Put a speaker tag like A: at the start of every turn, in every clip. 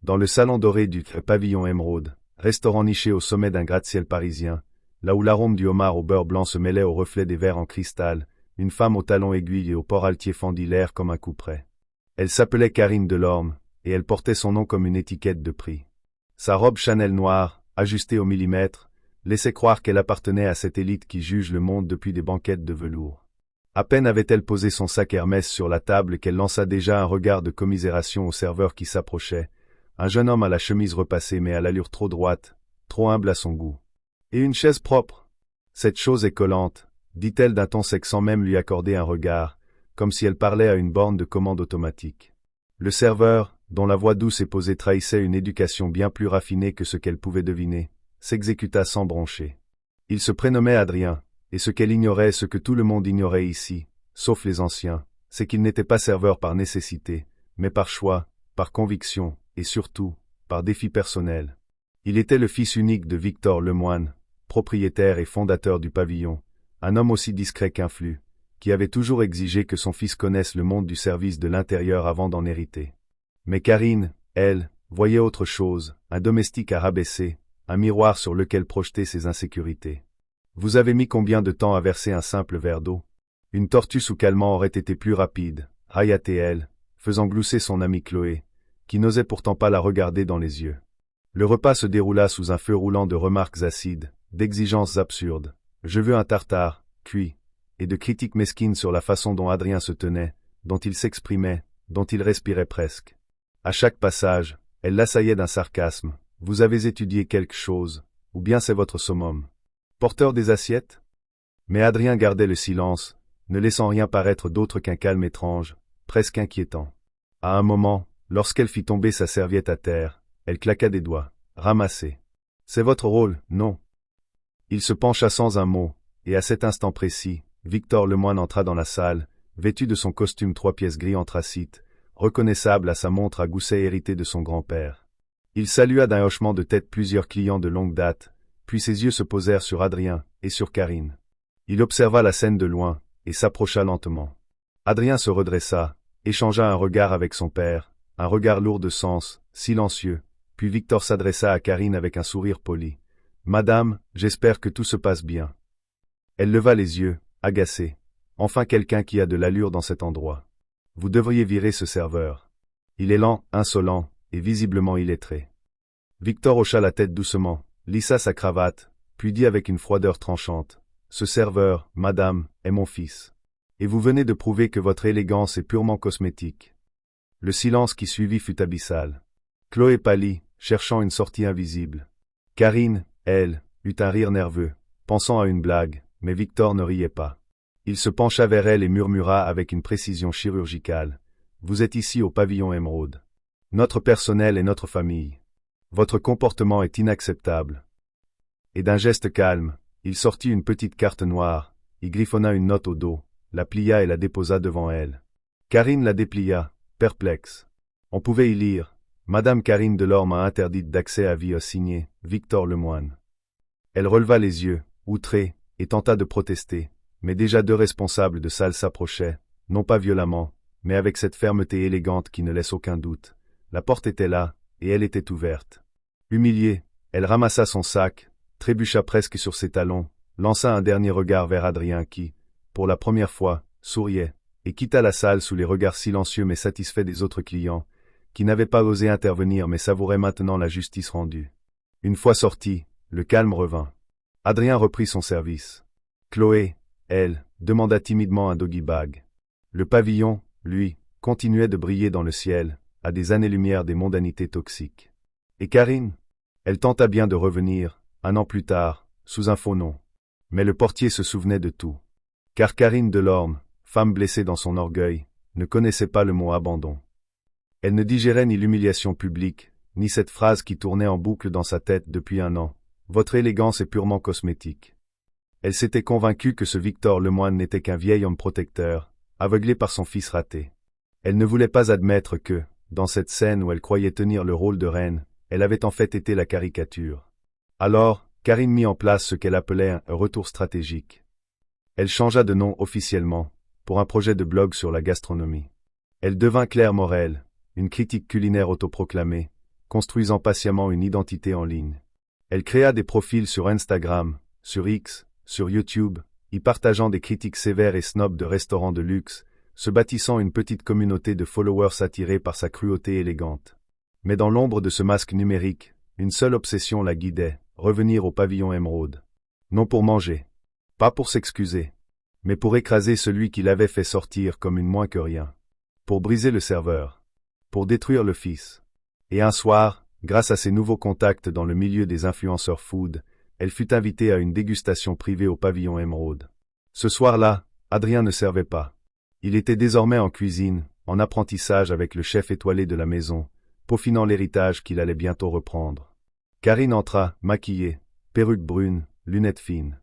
A: Dans le salon doré du pavillon émeraude, restaurant niché au sommet d'un gratte-ciel parisien, là où l'arôme du homard au beurre blanc se mêlait au reflet des verres en cristal, une femme aux talons aiguilles et au port altier fendit l'air comme un couperet. Elle s'appelait Karine Delorme, et elle portait son nom comme une étiquette de prix. Sa robe Chanel noire, ajustée au millimètre, laissait croire qu'elle appartenait à cette élite qui juge le monde depuis des banquettes de velours. À peine avait-elle posé son sac Hermès sur la table qu'elle lança déjà un regard de commisération au serveur qui s'approchait, un jeune homme à la chemise repassée mais à l'allure trop droite, trop humble à son goût. Et une chaise propre. Cette chose est collante, dit-elle d'un ton sec sans même lui accorder un regard, comme si elle parlait à une borne de commande automatique. Le serveur, dont la voix douce et posée trahissait une éducation bien plus raffinée que ce qu'elle pouvait deviner, s'exécuta sans broncher. Il se prénommait Adrien, et ce qu'elle ignorait, ce que tout le monde ignorait ici, sauf les anciens, c'est qu'il n'était pas serveur par nécessité, mais par choix, par conviction, et surtout, par défi personnel. Il était le fils unique de Victor Lemoine, propriétaire et fondateur du pavillon, un homme aussi discret qu'influent, qui avait toujours exigé que son fils connaisse le monde du service de l'intérieur avant d'en hériter. Mais Karine, elle, voyait autre chose, un domestique à rabaisser, un miroir sur lequel projeter ses insécurités. Vous avez mis combien de temps à verser un simple verre d'eau? Une tortue sous calmant aurait été plus rapide, raillatait-elle, faisant glousser son amie Chloé, qui n'osait pourtant pas la regarder dans les yeux. Le repas se déroula sous un feu roulant de remarques acides, d'exigences absurdes. Je veux un tartare, cuit, et de critiques mesquines sur la façon dont Adrien se tenait, dont il s'exprimait, dont il respirait presque. À chaque passage, elle l'assaillait d'un sarcasme. Vous avez étudié quelque chose, ou bien c'est votre summum. Porteur des assiettes? Mais Adrien gardait le silence, ne laissant rien paraître d'autre qu'un calme étrange, presque inquiétant. À un moment, lorsqu'elle fit tomber sa serviette à terre, elle claqua des doigts. Ramassez. C'est votre rôle, non? Il se pencha sans un mot, et à cet instant précis, Victor Lemoine entra dans la salle, vêtu de son costume 3 pièces gris anthracite, reconnaissable à sa montre à gousset héritée de son grand-père. Il salua d'un hochement de tête plusieurs clients de longue date, puis ses yeux se posèrent sur Adrien et sur Karine. Il observa la scène de loin, et s'approcha lentement. Adrien se redressa, échangea un regard avec son père, un regard lourd de sens, silencieux, puis Victor s'adressa à Karine avec un sourire poli. « Madame, j'espère que tout se passe bien. » Elle leva les yeux, agacée. Enfin quelqu'un qui a de l'allure dans cet endroit. Vous devriez virer ce serveur. Il est lent, insolent, et visiblement illettré. Victor hocha la tête doucement, lissa sa cravate, puis dit avec une froideur tranchante. Ce serveur, madame, est mon fils. Et vous venez de prouver que votre élégance est purement cosmétique. Le silence qui suivit fut abyssal. Chloé pâlit, cherchant une sortie invisible. Karine, elle, eut un rire nerveux, pensant à une blague, mais Victor ne riait pas. Il se pencha vers elle et murmura avec une précision chirurgicale. Vous êtes ici au pavillon émeraude. Notre personnel est notre famille. Votre comportement est inacceptable. Et d'un geste calme, il sortit une petite carte noire, y griffonna une note au dos, la plia et la déposa devant elle. Karine la déplia, perplexe. On pouvait y lire. Madame Karine Delorme a interdite d'accès à vie signé Victor Lemoine. Elle releva les yeux, outrée, et tenta de protester, mais déjà 2 responsables de salle s'approchaient, non pas violemment, mais avec cette fermeté élégante qui ne laisse aucun doute. La porte était là, et elle était ouverte. Humiliée, elle ramassa son sac, trébucha presque sur ses talons, lança un dernier regard vers Adrien qui, pour la première fois, souriait, et quitta la salle sous les regards silencieux mais satisfaits des autres clients, qui n'avaient pas osé intervenir mais savouraient maintenant la justice rendue. Une fois sorti, le calme revint. Adrien reprit son service. Chloé, elle, demanda timidement un doggy-bag. Le pavillon, lui, continuait de briller dans le ciel, à des années-lumière des mondanités toxiques. Et Karine? Elle tenta bien de revenir, 1 an plus tard, sous un faux nom. Mais le portier se souvenait de tout. Car Karine Delorme, femme blessée dans son orgueil, ne connaissait pas le mot abandon. Elle ne digérait ni l'humiliation publique, ni cette phrase qui tournait en boucle dans sa tête depuis 1 an. Votre élégance est purement cosmétique. Elle s'était convaincue que ce Victor Lemoine n'était qu'un vieil homme protecteur, aveuglé par son fils raté. Elle ne voulait pas admettre que, dans cette scène où elle croyait tenir le rôle de reine, elle avait en fait été la caricature. Alors, Karine mit en place ce qu'elle appelait un retour stratégique. Elle changea de nom officiellement, pour un projet de blog sur la gastronomie. Elle devint Claire Morel, une critique culinaire autoproclamée, construisant patiemment une identité en ligne. Elle créa des profils sur Instagram, sur X, sur YouTube, y partageant des critiques sévères et snobs de restaurants de luxe, se bâtissant une petite communauté de followers attirés par sa cruauté élégante. Mais dans l'ombre de ce masque numérique, une seule obsession la guidait, revenir au pavillon émeraude. Non pour manger. Pas pour s'excuser. Mais pour écraser celui qui l'avait fait sortir comme une moins que rien. Pour briser le serveur. Pour détruire le fils. Et un soir, grâce à ses nouveaux contacts dans le milieu des influenceurs food, elle fut invitée à une dégustation privée au pavillon émeraude. Ce soir-là, Adrien ne servait pas. Il était désormais en cuisine, en apprentissage avec le chef étoilé de la maison, peaufinant l'héritage qu'il allait bientôt reprendre. Karine entra, maquillée, perruque brune, lunettes fines.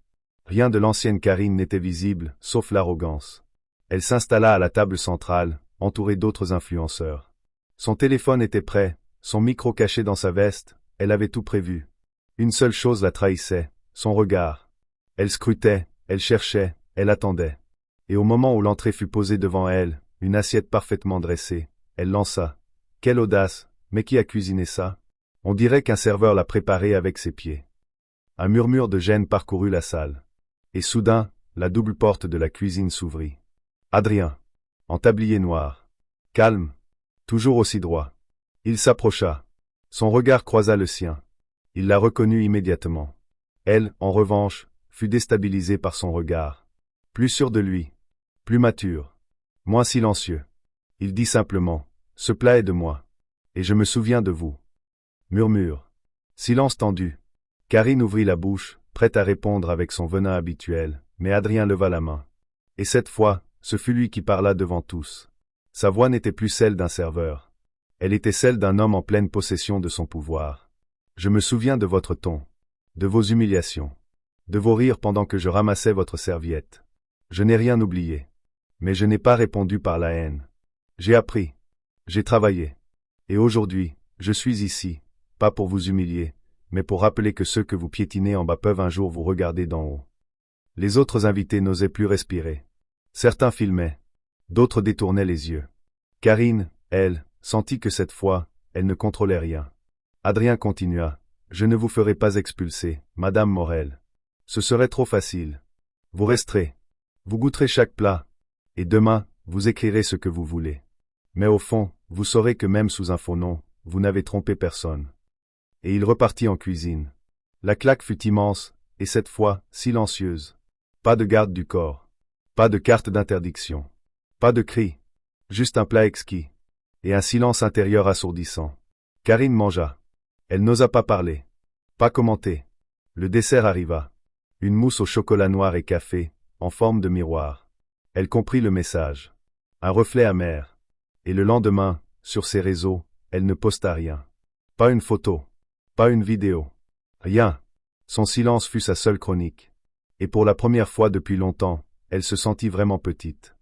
A: Rien de l'ancienne Karine n'était visible, sauf l'arrogance. Elle s'installa à la table centrale, entourée d'autres influenceurs. Son téléphone était prêt, son micro caché dans sa veste, elle avait tout prévu. Une seule chose la trahissait, son regard. Elle scrutait, elle cherchait, elle attendait. Et au moment où l'entrée fut posée devant elle, une assiette parfaitement dressée, elle lança. Quelle audace, mais qui a cuisiné ça? On dirait qu'un serveur l'a préparé avec ses pieds. Un murmure de gêne parcourut la salle. Et soudain, la double porte de la cuisine s'ouvrit. Adrien. En tablier noir. Calme. Toujours aussi droit. Il s'approcha. Son regard croisa le sien. Il la reconnut immédiatement. Elle, en revanche, fut déstabilisée par son regard. Plus sûr de lui. Plus mature. Moins silencieux. Il dit simplement, « Ce plat est de moi. Et je me souviens de vous. » Murmure. Silence tendu. Karine ouvrit la bouche, prête à répondre avec son venin habituel, mais Adrien leva la main. Et cette fois, ce fut lui qui parla devant tous. Sa voix n'était plus celle d'un serveur. Elle était celle d'un homme en pleine possession de son pouvoir. Je me souviens de votre ton, de vos humiliations, de vos rires pendant que je ramassais votre serviette. Je n'ai rien oublié. Mais je n'ai pas répondu par la haine. J'ai appris. J'ai travaillé. Et aujourd'hui, je suis ici, pas pour vous humilier, mais pour rappeler que ceux que vous piétinez en bas peuvent un jour vous regarder d'en haut. Les autres invités n'osaient plus respirer. Certains filmaient. D'autres détournaient les yeux. Karine, elle, sentit que cette fois, elle ne contrôlait rien. Adrien continua. Je ne vous ferai pas expulser, Madame Morel. Ce serait trop facile. Vous resterez. Vous goûterez chaque plat. Et demain, vous écrirez ce que vous voulez. Mais au fond, vous saurez que même sous un faux nom, vous n'avez trompé personne. Et il repartit en cuisine. La claque fut immense, et cette fois, silencieuse. Pas de garde du corps. Pas de carte d'interdiction. Pas de cris. Juste un plat exquis. Et un silence intérieur assourdissant. Karine mangea. Elle n'osa pas parler. Pas commenter. Le dessert arriva. Une mousse au chocolat noir et café, en forme de miroir. Elle comprit le message. Un reflet amer. Et le lendemain, sur ses réseaux, elle ne posta rien. Pas une photo. Pas une vidéo. Rien. Son silence fut sa seule chronique. Et pour la première fois depuis longtemps, elle se sentit vraiment petite.